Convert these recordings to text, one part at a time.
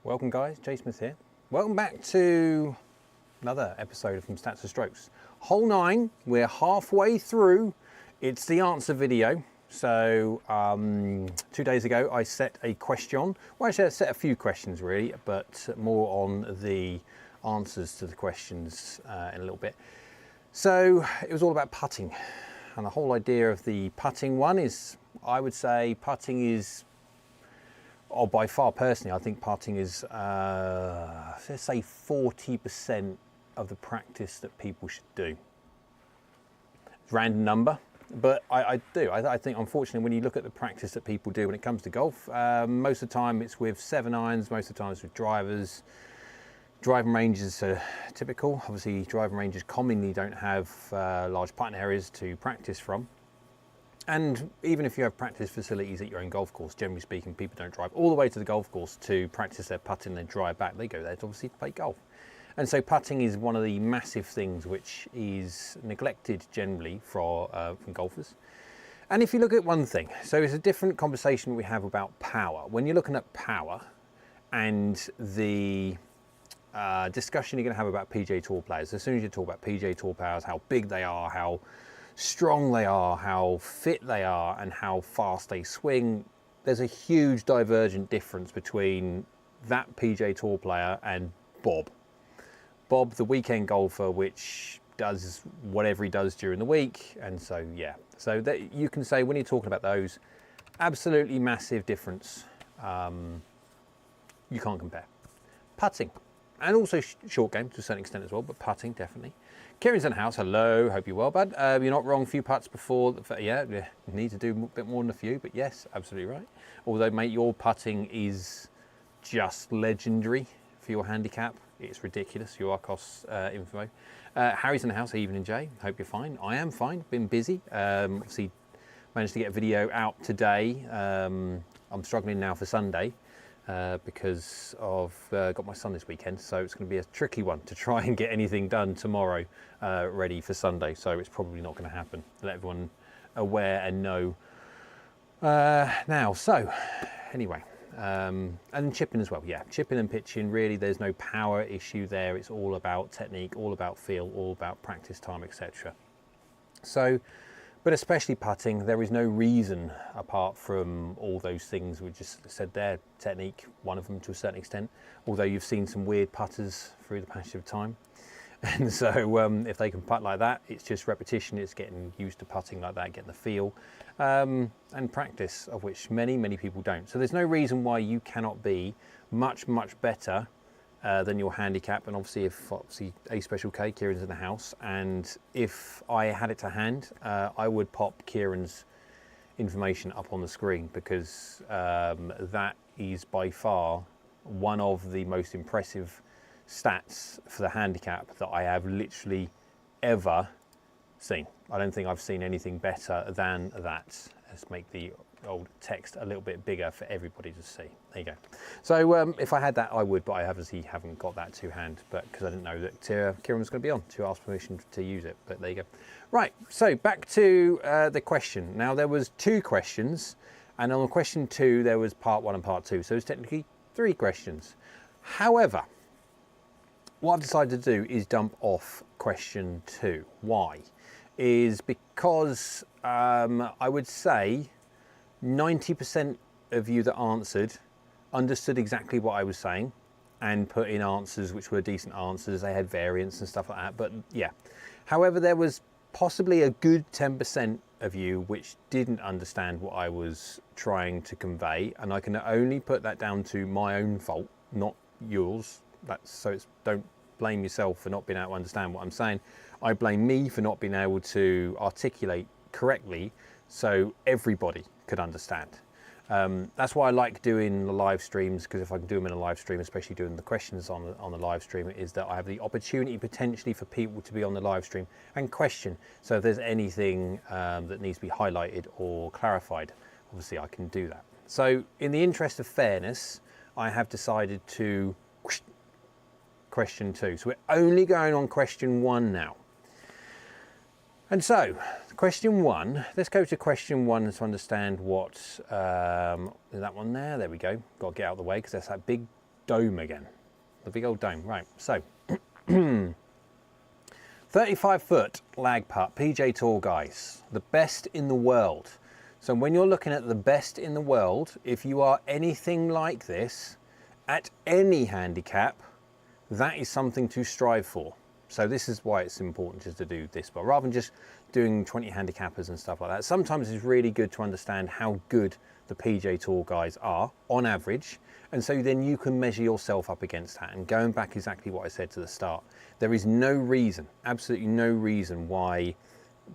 Welcome guys, Jay Smith here. Welcome back to another episode from Stats of Strokes. Hole 9, we're halfway through. It's the answer video. So 2 days ago I set a question. Well, actually I set a few questions really, but more on the answers to the questions in a little bit. So it was all about putting. And the whole idea of the putting one is, I would say putting is, or by far personally, I think putting is, let's say 40% of the practice that people should do. Random number, but I think unfortunately when you look at the practice that people do when it comes to golf, most of the time it's with 7 irons, most of the time it's with drivers. Driving ranges are typical. Obviously driving ranges commonly don't have large putting areas to practice from. And even if you have practice facilities at your own golf course, generally speaking, people don't drive all the way to the golf course to practice their putting and then drive back. They go there to obviously play golf. And so putting is one of the massive things which is neglected generally from golfers. And if you look at one thing, so it's a different conversation we have about power. When you're looking at power and the discussion you're going to have about PGA Tour players, as soon as you talk about PGA Tour players, how big they are, how strong they are, how fit they are, and how fast they swing, there's a huge divergent difference between that PGA Tour player and Bob. Bob, the weekend golfer, which does whatever he does during the week. And so, yeah, so that you can say when you're talking about those, absolutely massive difference. You can't compare. Putting. And also short game to a certain extent as well, but putting definitely. Kieran's in the house. Hello, hope you're well, bud. You're not wrong. A few putts before. Yeah, you need to do a bit more than a few, but yes, absolutely right. Although, mate, your putting is just legendary for your handicap. It's ridiculous. Your Arcos info. Harry's in the house. Evening, Jay. Hope you're fine. I am fine. Been busy. Obviously, managed to get a video out today. I'm struggling now for Sunday. Because I've got my son this weekend, so it's going to be a tricky one to try and get anything done tomorrow ready for Sunday, so it's probably not going to happen. Let everyone aware and know now. So anyway, and chipping as well. Yeah, chipping and pitching, really there's no power issue there. It's all about technique, all about feel, all about practice time, etc. So, but especially putting, there is no reason apart from all those things we just said there, technique, one of them to a certain extent, although you've seen some weird putters through the passage of time. And so if they can putt like that, it's just repetition, it's getting used to putting like that, getting the feel, and practice, of which many people don't. So there's no reason why you cannot be much better than your handicap. And obviously a special K, Kieran's in the house, and if I had it to hand, I would pop Kieran's information up on the screen, because that is by far one of the most impressive stats for the handicap that I have literally ever seen. I don't think I've seen anything better than that. Let's make the old text a little bit bigger for everybody to see. There you go. So if I had that, I would, but I obviously haven't got that to hand, but because I didn't know that Kieran was going to be on to ask permission to use it. But there you go. Right, so back to the question. Now there was 2 questions, and on question 2 there was part 1 and part 2, so it's technically 3 questions. However, what I've decided to do is dump off question 2. Why? Is because I would say 90% of you that answered understood exactly what I was saying and put in answers which were decent answers. They had variants and stuff like that, but yeah. However, there was possibly a good 10% of you which didn't understand what I was trying to convey, and I can only put that down to my own fault, not yours. Don't blame yourself for not being able to understand what I'm saying. I blame me for not being able to articulate correctly so everybody could understand. That's why I like doing the live streams, because if I can do them in a live stream, especially doing the questions on the live stream, is that I have the opportunity potentially for people to be on the live stream and question. So if there's anything that needs to be highlighted or clarified, obviously I can do that. So in the interest of fairness, I have decided to question 2. So we're only going on question 1 now. And so, question 1, let's go to question 1 to understand what, that one there we go. Got to get out of the way because that's that big dome again. The big old dome, right. So, 35 foot lag putt, PJ Tour guys, the best in the world. So when you're looking at the best in the world, if you are anything like this, at any handicap, that is something to strive for. So this is why it's important just to do this, but rather than just doing 20 handicappers and stuff like that, sometimes it's really good to understand how good the PJ Tour guys are on average. And so then you can measure yourself up against that. And going back exactly what I said to the start, there is no reason, absolutely no reason why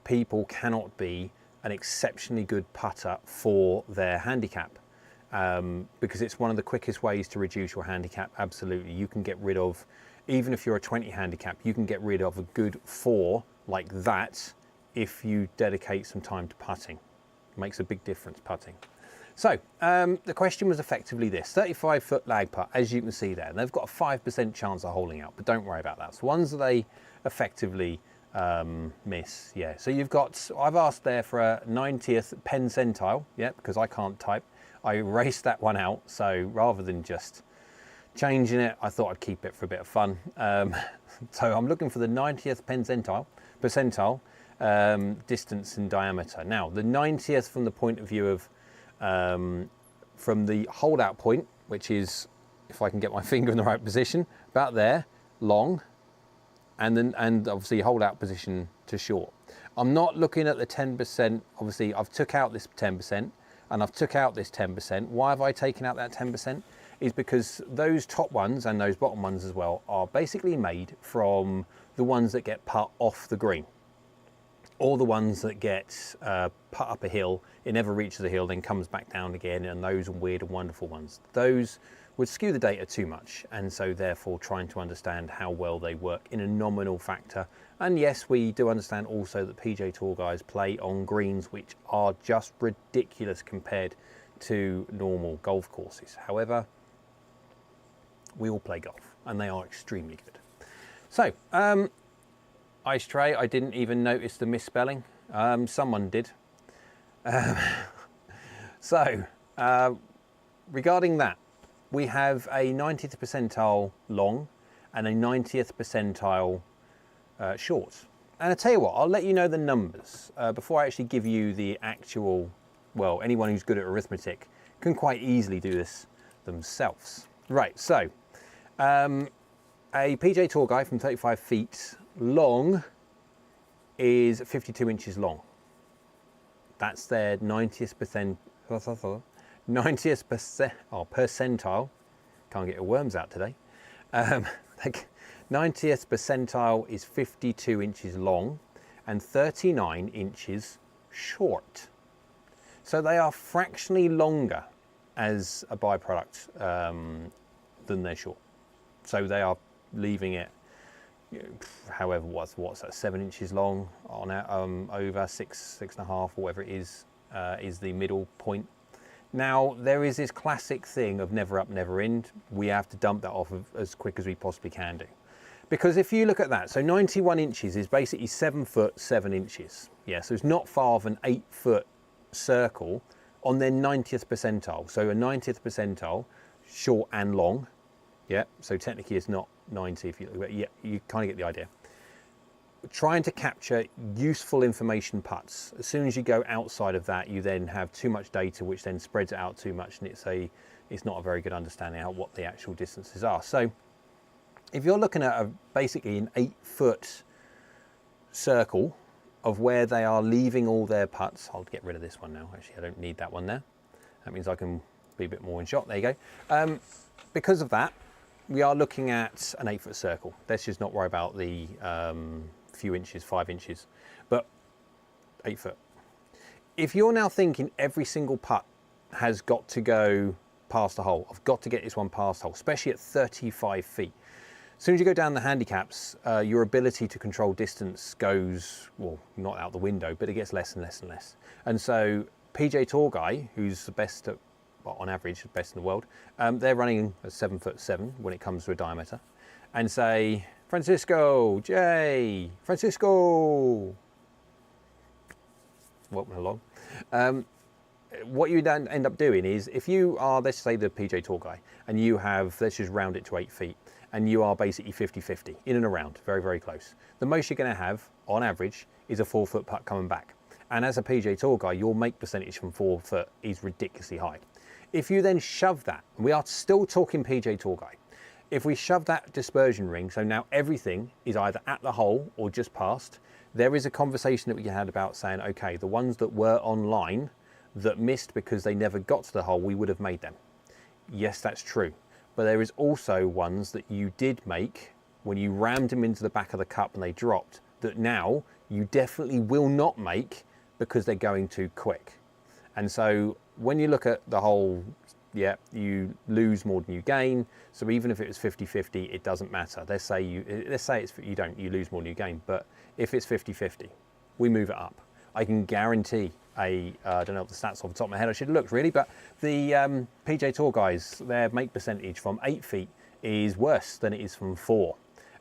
people cannot be an exceptionally good putter for their handicap. Because it's one of the quickest ways to reduce your handicap. Absolutely, you can get rid of, even if you're a 20 handicap, you can get rid of a good 4 like that if you dedicate some time to putting. It makes a big difference, putting. So the question was effectively this: 35 foot lag putt, as you can see there, and they've got a 5% chance of holding out, but don't worry about that. So ones that they effectively miss, yeah. So you've got, I've asked there for a 90th percentile, yeah, because I can't type. I erased that one out, so rather than just changing it, I thought I'd keep it for a bit of fun. So I'm looking for the 90th percentile distance and diameter. Now, the 90th from the point of view of, from the holdout point, which is, if I can get my finger in the right position, about there, long, and then obviously holdout position to short. I'm not looking at the 10%, obviously I've took out this 10%, and I've took out this 10%. Why have I taken out that 10%? Is because those top ones and those bottom ones as well are basically made from the ones that get put off the green, or the ones that get put up a hill, it never reaches the hill, then comes back down again, and those weird and wonderful ones. Those would skew the data too much, and so therefore trying to understand how well they work in a nominal factor. And yes, we do understand also that PJ Tour guys play on greens which are just ridiculous compared to normal golf courses. However, we all play golf, and they are extremely good. So, ice tray, I didn't even notice the misspelling. Someone did. Regarding that, we have a 90th percentile long and a 90th percentile short. And I tell you what, I'll let you know the numbers before I actually give you the actual, well, anyone who's good at arithmetic can quite easily do this themselves. Right, so a PJ Tour guy from 35 feet long is 52 inches long. That's their 90th percentile. Can't get your worms out today. 90th percentile is 52 inches long and 39 inches short. So they are fractionally longer as a byproduct than they're short. So they are leaving it, however, what's that, 7 inches long on over 6.5, or whatever it is the middle point. Now, there is this classic thing of never up, never in. We have to dump that off as quick as we possibly can do. Because if you look at that, so 91 inches is basically 7 foot 7 inches. Yeah, so it's not far of an 8 foot circle on their 90th percentile. So a 90th percentile, short and long. Yeah, so technically it's not 90 if you look at it. Yeah, you kind of get the idea. Trying to capture useful information putts. As soon as you go outside of that, you then have too much data, which then spreads it out too much, and it's not a very good understanding of what the actual distances are. So if you're looking at basically an 8 foot circle of where they are leaving all their putts, I'll get rid of this one now. Actually, I don't need that one there. That means I can be a bit more in shot. There you go. Because of that, we are looking at an 8 foot circle. Let's just not worry about the few inches, 5 inches, but 8 foot. If you're now thinking every single putt has got to go past the hole, I've got to get this one past the hole, especially at 35 feet. As soon as you go down the handicaps, your ability to control distance goes, well, not out the window, but it gets less and less and less. And so PJ Tour guy, who's the best at, well, on average, the best in the world, they're running a 7 foot 7 when it comes to a diameter. And say, Francisco, Jay, Francisco, welcome along. what you then end up doing is, if you are, let's say, the PJ Tour guy, and you have, let's just round it to 8 feet, and you are basically 50-50, in and around, very, very close. The most you're going to have, on average, is a 4-foot putt coming back. And as a PJ Tour guy, your make percentage from 4 foot is ridiculously high. If you then shove that, and we are still talking PJ Tour guy, if we shove that dispersion ring, so now everything is either at the hole or just past, there is a conversation that we had about saying, okay, the ones that were online that missed because they never got to the hole, we would have made them. Yes, that's true. But there is also ones that you did make when you rammed them into the back of the cup and they dropped, that now you definitely will not make because they're going too quick. And so when you look at the whole, yeah, you lose more than you gain. So even if it was 50-50, it doesn't matter. Let's say you lose more than you gain. But if it's 50-50, we move it up. I can guarantee I don't know what the stats off the top of my head, I should have looked really, but the PJ Tour guys, their make percentage from 8 feet is worse than it is from 4.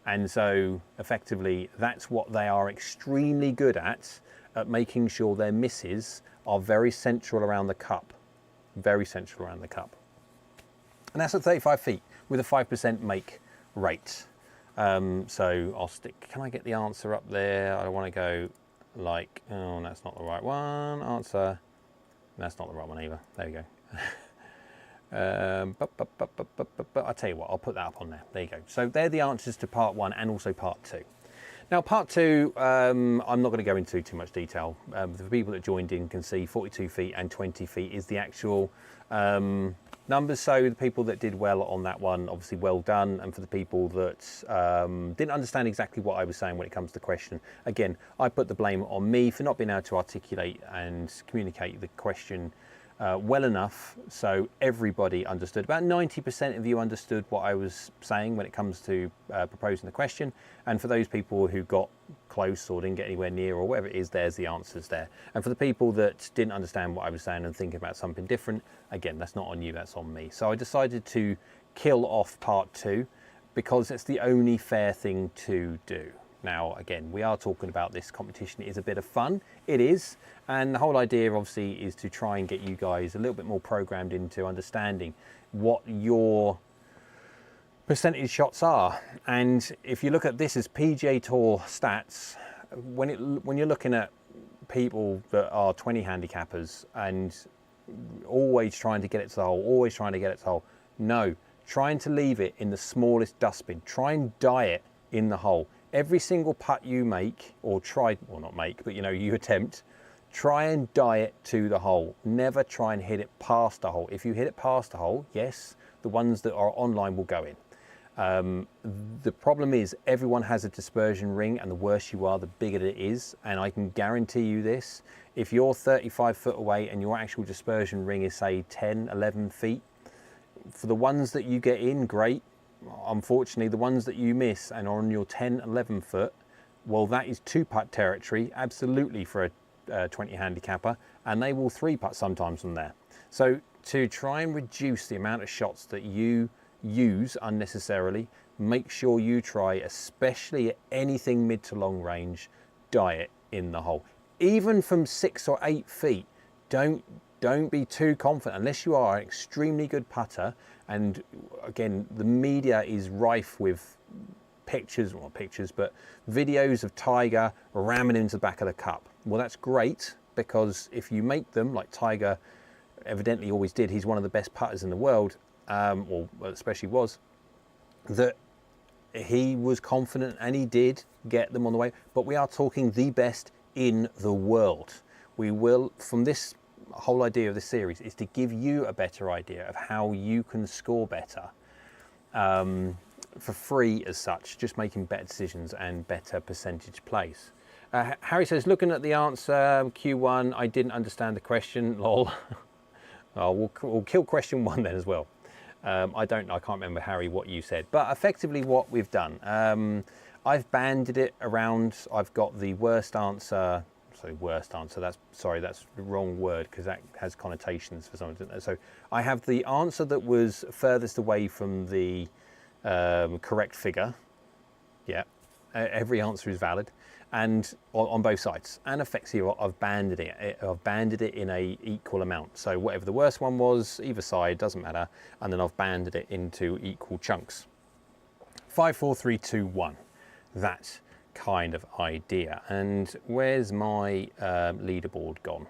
And so effectively that's what they are extremely good at making sure their misses are very central around the cup. Very central around the cup. And that's at 35 feet with a 5% make rate. So I'll stick, can I get the answer up there? I want to go like, oh, that's not the right one. Answer, that's not the right one either. There we go. But I'll tell you what, I'll put that up on there. There you go. So they're the answers to part 1 and also part 2. Now part 2, I'm not going to go into too much detail. The people that joined in can see 42 feet and 20 feet is the actual numbers. So the people that did well on that one, obviously well done. And for the people that didn't understand exactly what I was saying when it comes to the question, again, I put the blame on me for not being able to articulate and communicate the question well enough so everybody understood. About 90% of you understood what I was saying when it comes to proposing the question, and for those people who got close or didn't get anywhere near or whatever it is, there's the answers there. And for the people that didn't understand what I was saying and thinking about something different, again, that's not on you, that's on me. So I decided to kill off part 2 because it's the only fair thing to do. Now, again, we are talking about this competition. It is a bit of fun. It is. And the whole idea, obviously, is to try and get you guys a little bit more programmed into understanding what your percentage shots are. And if you look at this as PGA Tour stats, when you're looking at people that are 20 handicappers and always trying to get it to the hole, always trying to get it to the hole, no, trying to leave it in the smallest dustbin. Try and die it in the hole. Every single putt you make, or try, well not make, but you attempt, try and die it to the hole. Never try and hit it past the hole. If you hit it past the hole, yes, the ones that are online will go in. The problem is everyone has a dispersion ring, and the worse you are, the bigger it is. And I can guarantee you this, if you're 35 foot away and your actual dispersion ring is say 10, 11 feet, for the ones that you get in, great. Unfortunately, the ones that you miss and are on your 10, 11 foot, well, that is 2-putt territory, absolutely, for a 20 handicapper, and they will 3-putt sometimes from there. So to try and reduce the amount of shots that you use unnecessarily, make sure you try, especially at anything mid to long range, die it in the hole. Even from 6 or 8 feet, don't be too confident unless you are an extremely good putter. And again, the media is rife with pictures, well, not pictures, but videos of Tiger ramming into the back of the cup. Well, that's great, because if you make them, like Tiger evidently always did, he's one of the best putters in the world, or especially was, that he was confident and he did get them on the way. But we are talking the best in the world. We will, from this whole idea of the series, is to give you a better idea of how you can score better for free as such, just making better decisions and better percentage plays. Harry says, looking at the answer, Q1, I didn't understand the question, lol. Oh, we'll kill question 1 then as well. I can't remember, Harry, what you said, but effectively what we've done, I've banded it around. I've got the worst answer. Worst answer, that's the wrong word, because that has connotations for someone. So I have the answer that was furthest away from the correct figure, yeah, Every answer is valid, and on both sides. And effectively, I've banded it. I've banded it in a equal amount. So whatever the worst one was, either side doesn't matter. And then I've banded it into equal chunks. 5, 4, 3, 2, 1. That kind of idea. And where's my leaderboard gone?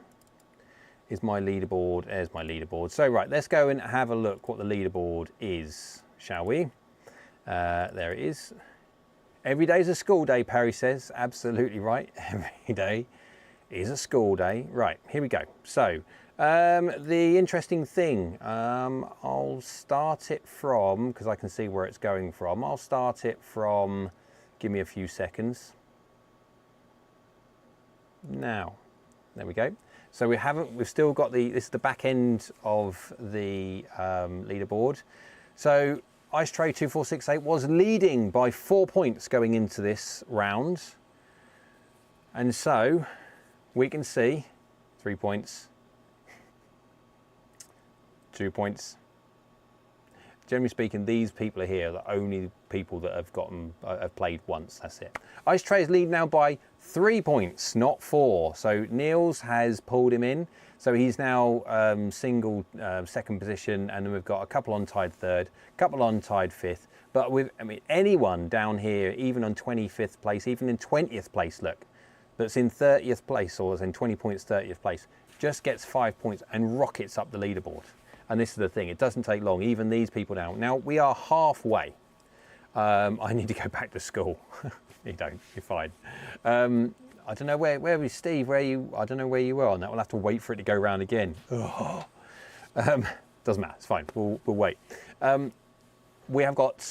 Is my leaderboard? There's my leaderboard. So right, let's go and have a look what the leaderboard is, shall we? There it is. Every day is a school day, Perry says. Absolutely right. Every day is a school day. Right, here we go. So the interesting thing, I'll start it from, because I can see where it's going from. I'll start it from, give me a few seconds. Now, there we go. So we've still got this is the back end of the leaderboard. So Ice Tray 2468 was leading by 4 points going into this round. And so we can see 3 points, 2 points. Generally speaking, these people are here, the only people that have played once, that's it. Ice Tray is lead now by 3 points, not 4. So Niels has pulled him in. So he's now single second position, and then we've got a couple on tied third, a couple on tied fifth. But anyone down here, even on 25th place, even in 20th place, look, that's in 30th place or is in 20 points 30th place, just gets 5 points and rockets up the leaderboard. And this is the thing, it doesn't take long, even these people now. Now we are halfway. I need to go back to school. You don't, you're fine. I don't know where was Steve, I don't know where you were on that. We'll have to wait for it to go round again. Doesn't matter, it's fine, we'll wait. We have got,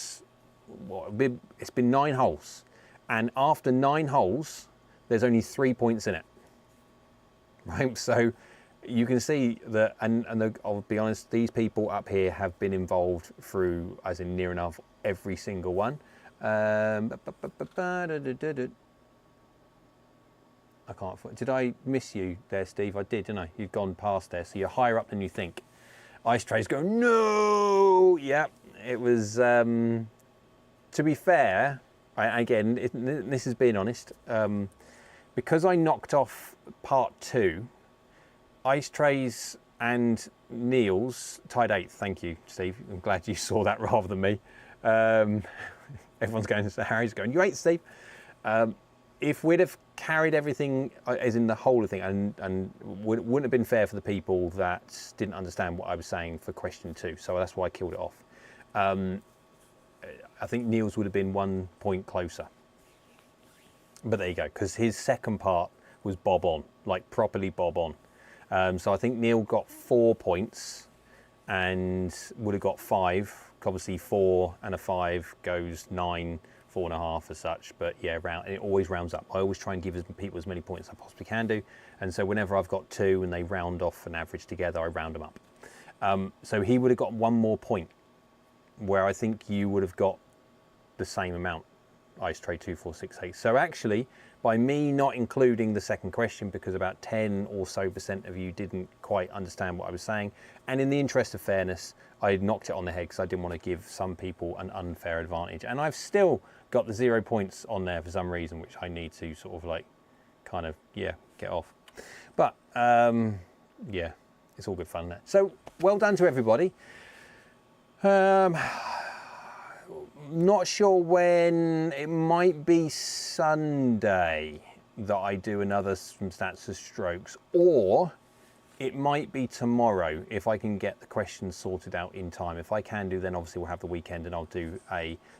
it's been 9 holes. And after 9 holes, there's only 3 points in it. Right, so you can see that, and I'll be honest, these people up here have been involved through, as in near enough every single one. I can't, did I miss you there, Steve? I did, didn't I? You've gone past there, so you're higher up than you think. Ice Tray's going, no! Yeah, it was, to be fair, this is being honest, because I knocked off part 2, Ice Trays and Niels tied 8th. Thank you, Steve. I'm glad you saw that rather than me. Everyone's going, Harry's going, you 8th, Steve. If we'd have carried everything, as in the whole of the thing, and wouldn't have been fair for the people that didn't understand what I was saying for question 2. So that's why I killed it off. I think Niels would have been 1 point closer. But there you go, because his second part was bob on, like properly bob on. So I think Neil got 4 points and would have got 5. Obviously 4 and a 5 goes 9, 4.5 as such. But yeah, it always rounds up. I always try and give people as many points as I possibly can do. And so whenever I've got 2 and they round off an average together, I round them up. So he would have got 1 more point, where I think you would have got the same amount, Ice Tray 2468. So actually, by me not including the second question, because about 10 or so % of you didn't quite understand what I was saying, and in the interest of fairness, I knocked it on the head because I didn't want to give some people an unfair advantage. And I've still got the 0 points on there for some reason, which I need to sort of like, kind of, yeah, get off. But yeah, it's all good fun there. So well done to everybody. Not sure when, it might be Sunday that I do another from stats to strokes, or it might be tomorrow if I can get the questions sorted out in time. If I can do, then obviously we'll have the weekend and I'll do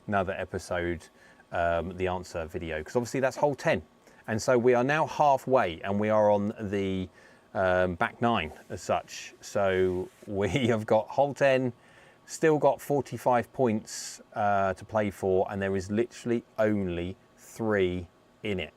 another episode, the answer video, because obviously that's hole 10. And so we are now halfway and we are on the back 9 as such. So we have got hole 10, still got 45 points to play for, and there is literally only 3 in it.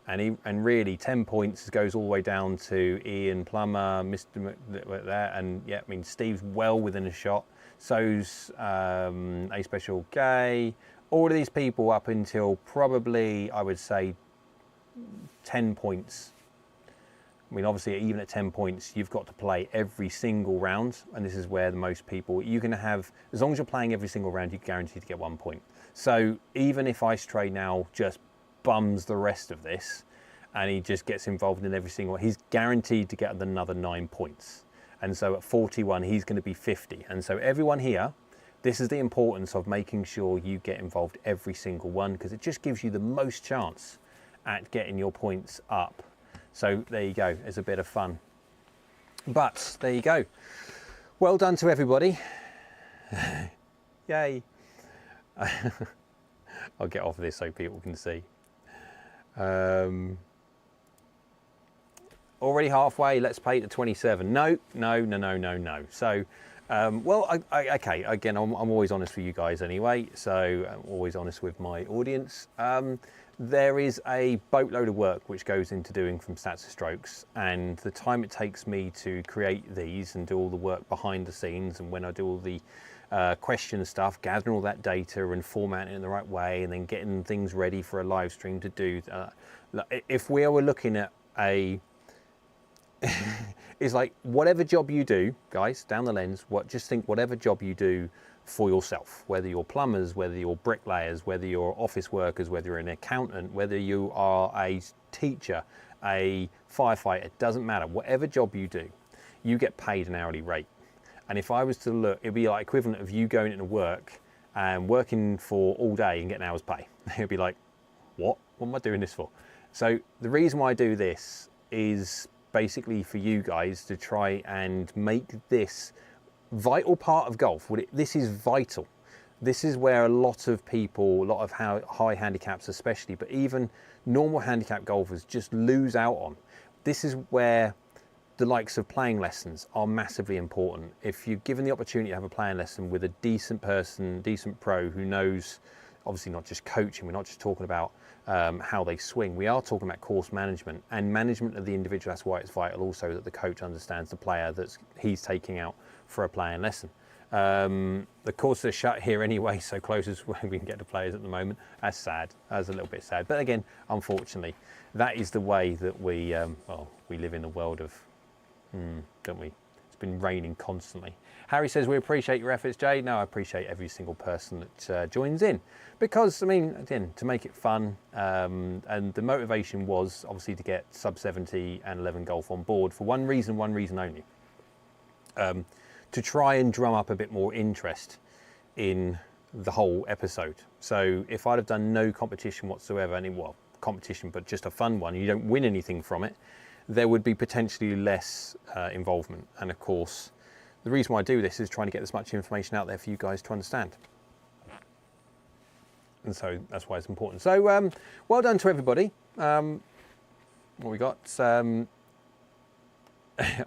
And really 10 points goes all the way down to Ian Plummer, Mr. there, and yeah, I mean Steve's well within a shot. So's A Special K. All of these people up until probably, I would say, 10 points. I mean, obviously, even at 10 points, you've got to play every single round. And this is where the most people, you can have, as long as you're playing every single round, you're guaranteed to get 1 point. So even if Ice Tray now just bums the rest of this, and he just gets involved in every single one. He's guaranteed to get another 9 points. And so at 41, he's going to be 50. And so everyone here, this is the importance of making sure you get involved every single one, because it just gives you the most chance at getting your points up. So there you go, it's a bit of fun. But there you go. Well done to everybody. Yay. I'll get off of this so people can see. Already halfway, let's pay to 27. No. So, well, okay, again, I'm always honest with you guys anyway, so I'm always honest with my audience. There is a boatload of work which goes into doing from stats to strokes, and the time it takes me to create these and do all the work behind the scenes, and when I do all the question stuff, gathering all that data and formatting it in the right way, and then getting things ready for a live stream to do. If we were looking at a it's like whatever job you do, guys, down the lens, just think whatever job you do for yourself, whether you're plumbers, whether you're bricklayers, whether you're office workers, whether you're an accountant, whether you are a teacher, a firefighter, it doesn't matter. Whatever job you do, you get paid an hourly rate. And if I was to look, it'd be like equivalent of you going into work and working for all day and getting hours pay. It'd be like, what am I doing this for? So the reason why I do this is basically for you guys to try and make this vital part of golf. This is vital. This is where a lot of people, a lot of high handicaps especially, but even normal handicap golfers just lose out on. This is where the likes of playing lessons are massively important. If you're given the opportunity to have a playing lesson with a decent person, decent pro who knows, obviously not just coaching, we're not just talking about how they swing, we are talking about course management and management of the individual. That's why it's vital also that the coach understands the player that he's taking out for a playing lesson. The courses are shut here anyway, so close as we can get to players at the moment. That's sad, that's a little bit sad. But again, unfortunately, that is the way that we, well, we live in the world of, don't we? It's been raining constantly. Harry says, we appreciate your efforts, Jay. No, I appreciate every single person that joins in. Because, I mean, again, to make it fun, and the motivation was obviously to get sub 70 and 11 golf on board for one reason only. To try and drum up a bit more interest in the whole episode. So if I'd have done no competition whatsoever, well, competition, but just a fun one, you don't win anything from it, there would be potentially less involvement. And of course, the reason why I do this is trying to get as much information out there for you guys to understand. And so that's why it's important. So well done to everybody. What we got?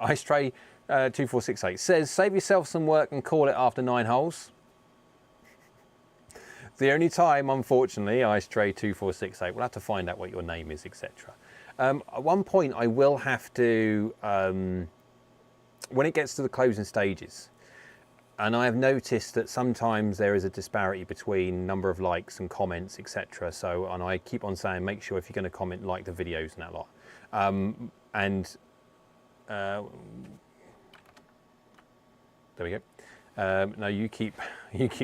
Ice Tray 2468 says, save yourself some work and call it after 9 holes. The only time, unfortunately, Ice Tray 2468, we'll have to find out what your name is, etc. At one point, I will have to, when it gets to the closing stages, and I have noticed that sometimes there is a disparity between number of likes and comments, etc. So, and I keep on saying, make sure if you're going to comment, like the videos and that lot. There we go. No, you keep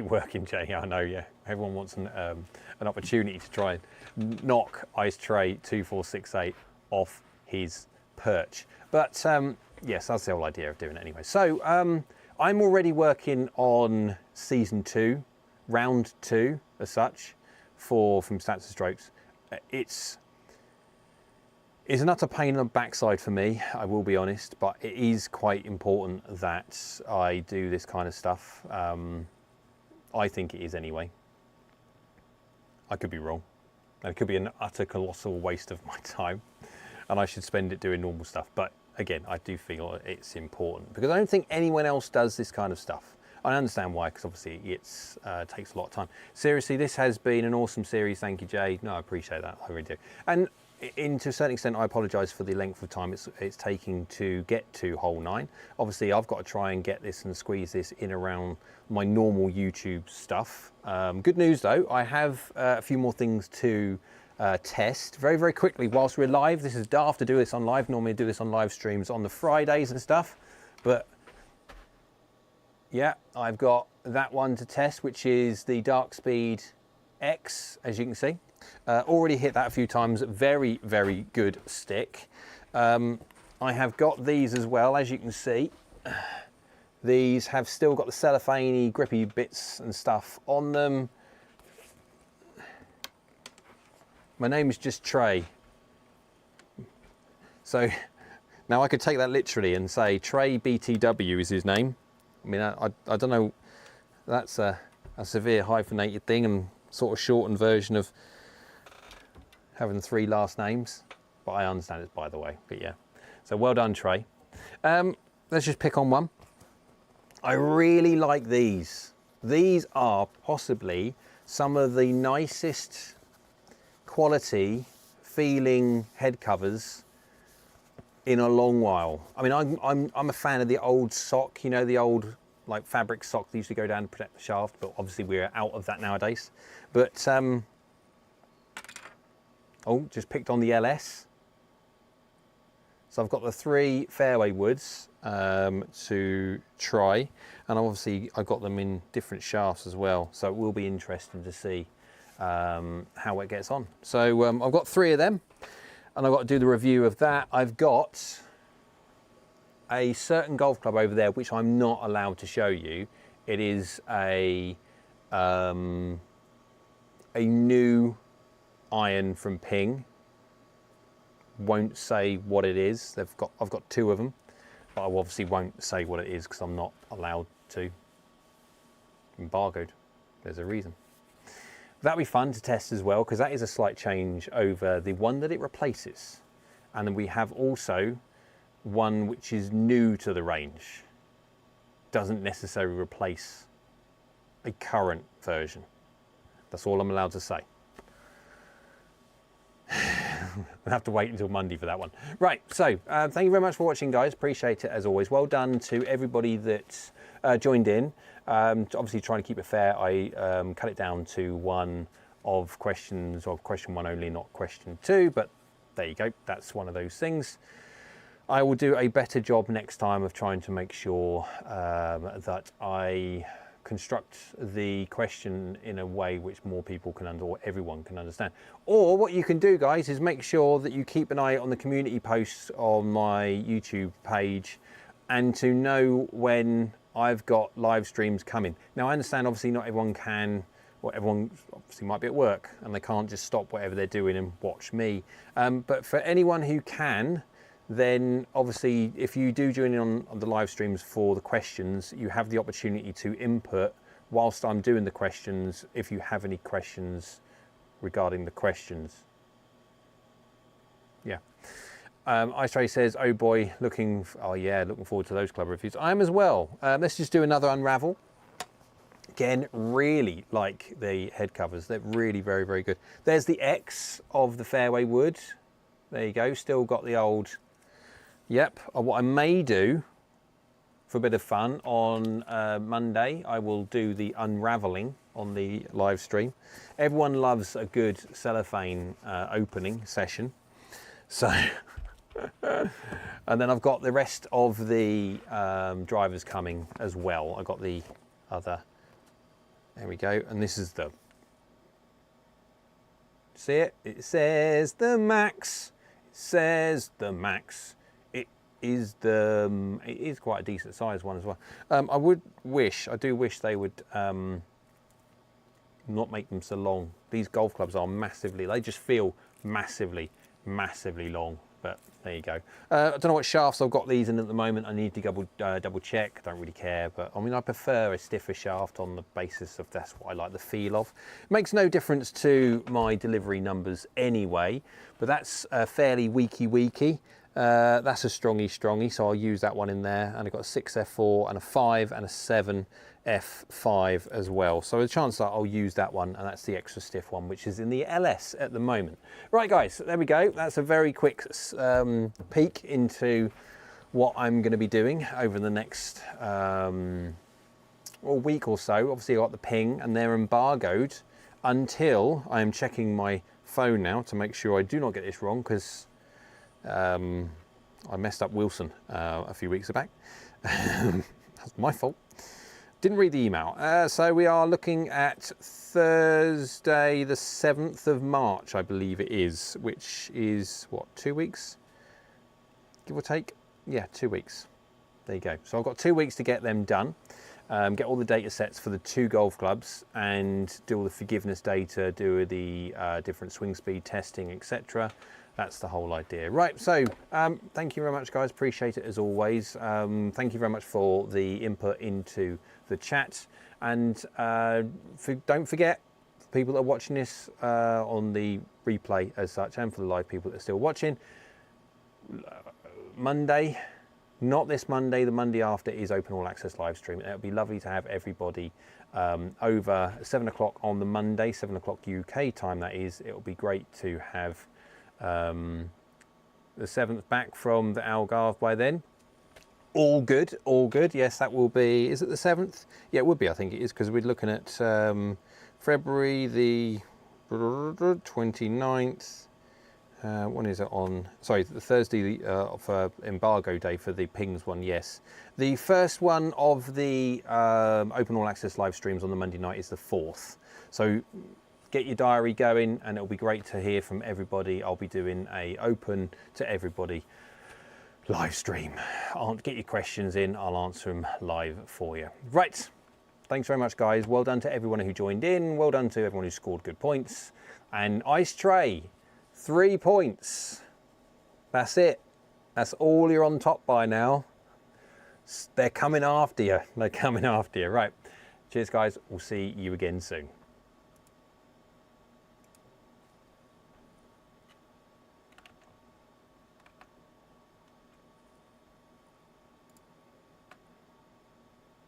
working, Jay. I know, yeah. Everyone wants an opportunity to try and knock Ice Tray 2468 off his perch. But yes, that's the whole idea of doing it anyway. So I'm already working on season 2, round 2 as such, from Stats and Strokes. It's an utter pain in the backside for me, I will be honest, but it is quite important that I do this kind of stuff. I think it is anyway. I could be wrong. And it could be an utter colossal waste of my time, and I should spend it doing normal stuff. But again, I do feel it's important because I don't think anyone else does this kind of stuff. I understand why, because obviously it takes a lot of time. Seriously, this has been an awesome series. Thank you, Jay. No, I appreciate that. I really do. And to a certain extent, I apologise for the length of time it's taking to get to hole 9. Obviously, I've got to try and get this and squeeze this in around my normal YouTube stuff. Good news though, I have a few more things to test very, very quickly whilst we're live. This is daft to do this on live. Normally I do this on live streams on the Fridays and stuff. But yeah, I've got that one to test, which is the Dark Speed X, as you can see. Already hit that a few times. Very, very good stick. I have got these as well, as you can see. These have still got the cellophane grippy bits and stuff on them. My name is just Trey. So now I could take that literally and say Trey BTW is his name. I mean, I don't know, that's a severe hyphenated thing and sort of shortened version of having 3 last names, but I understand it's by the way, but yeah. So well done, Trey. Let's just pick on one. I really like these. These are possibly some of the nicest quality feeling head covers in a long while. I mean, I'm a fan of the old sock, you know, the old like fabric sock that used to go down to protect the shaft, but obviously we're out of that nowadays. But, oh, just picked on the LS. So I've got the 3 fairway woods to try, and obviously I've got them in different shafts as well, so it will be interesting to see how it gets on. So I've got 3 of them, and I've got to do the review of that. I've got a certain golf club over there which I'm not allowed to show you. It is a new iron from Ping. Won't say what it is. I've got 2 of them, but I obviously won't say what it is because I'm not allowed to. Embargoed. There's a reason. That'll be fun to test as well, because that is a slight change over the one that it replaces. And then we have also one which is new to the range. Doesn't necessarily replace a current version. That's all I'm allowed to say. We'll have to wait until Monday for that one. Right, so thank you very much for watching, guys. Appreciate it as always. Well done to everybody that joined in. Obviously trying to keep it fair, I cut it down to 1 of questions, of question 1 only, not question 2, but there you go. That's one of those things. I will do a better job next time of trying to make sure that I construct the question in a way which more people can or everyone can understand. Or what you can do, guys, is make sure that you keep an eye on the community posts on my YouTube page, and to know when I've got live streams coming. Now I understand obviously not everyone can, or everyone obviously might be at work and they can't just stop whatever they're doing and watch me. But for anyone who can, then obviously if you do join in on the live streams for the questions, you have the opportunity to input whilst I'm doing the questions if you have any questions regarding the questions. Yeah. Ice Ray says, oh boy, looking forward to those club reviews. I am as well. Let's just do another unravel. Again, really like the head covers. They're really very, very good. There's the X of the fairway wood. There you go. Still got the old. Yep. What I may do for a bit of fun on Monday, I will do the unraveling on the live stream. Everyone loves a good cellophane opening session. So, and then I've got the rest of the drivers coming as well. I've got the other, there we go. And this is the, see it? It says the Max, it says the Max. It is quite a decent size one as well. I do wish they would not make them so long. These golf clubs are massively, they just feel massively long, but there you go. I don't know what shafts I've got these in at the moment. I need to double check. Don't really care, but I mean, I prefer a stiffer shaft on the basis of that's what I like the feel of. It makes no difference to my delivery numbers anyway, but that's fairly weaky. That's a strongy, so I'll use that one in there. And I've got a 6F4 and a 5 and a 7F5 as well. So the chance that I'll use that one, and that's the extra stiff one, which is in the LS at the moment. Right, guys, there we go. That's a very quick peek into what I'm going to be doing over the next week or so. Obviously, I've got the Ping, and they're embargoed until I am checking my phone now to make sure I do not get this wrong, because I messed up Wilson a few weeks back. That's my fault. Didn't read the email. So we are looking at Thursday, the 7th of March, I believe it is, which is, what, 2 weeks? Give or take? Yeah, 2 weeks. There you go. So I've got 2 weeks to get them done, get all the data sets for the 2 golf clubs and do all the forgiveness data, do the different swing speed testing, etc. That's the whole idea. Right, so thank you very much, guys. Appreciate it as always. Thank you very much for the input into the chat. And don't forget, for people that are watching this on the replay as such, and for the live people that are still watching, Monday, not this Monday, the Monday after is open all access live stream. It would be lovely to have everybody over 7 o'clock on the Monday, 7 o'clock UK time that is. It will be great to have the 7th back from the Algarve by then. All good, all good. Yes, that will be, is it the 7th? Yeah, it would be, I think it is, because we're looking at February the 29th. When is it on? Sorry, the Thursday for embargo day for the Pings one, yes. The first one of the open all access live streams on the Monday night is the 4th. So get your diary going and it'll be great to hear from everybody. I'll be doing a open to everybody live stream. Get your questions in, I'll answer them live for you. Right, thanks very much, guys. Well done to everyone who joined in. Well done to everyone who scored good points. And Ice Tray, 3 points. That's it. That's all you're on top by now. They're coming after you. They're coming after you. Right. Cheers, guys. We'll see you again soon.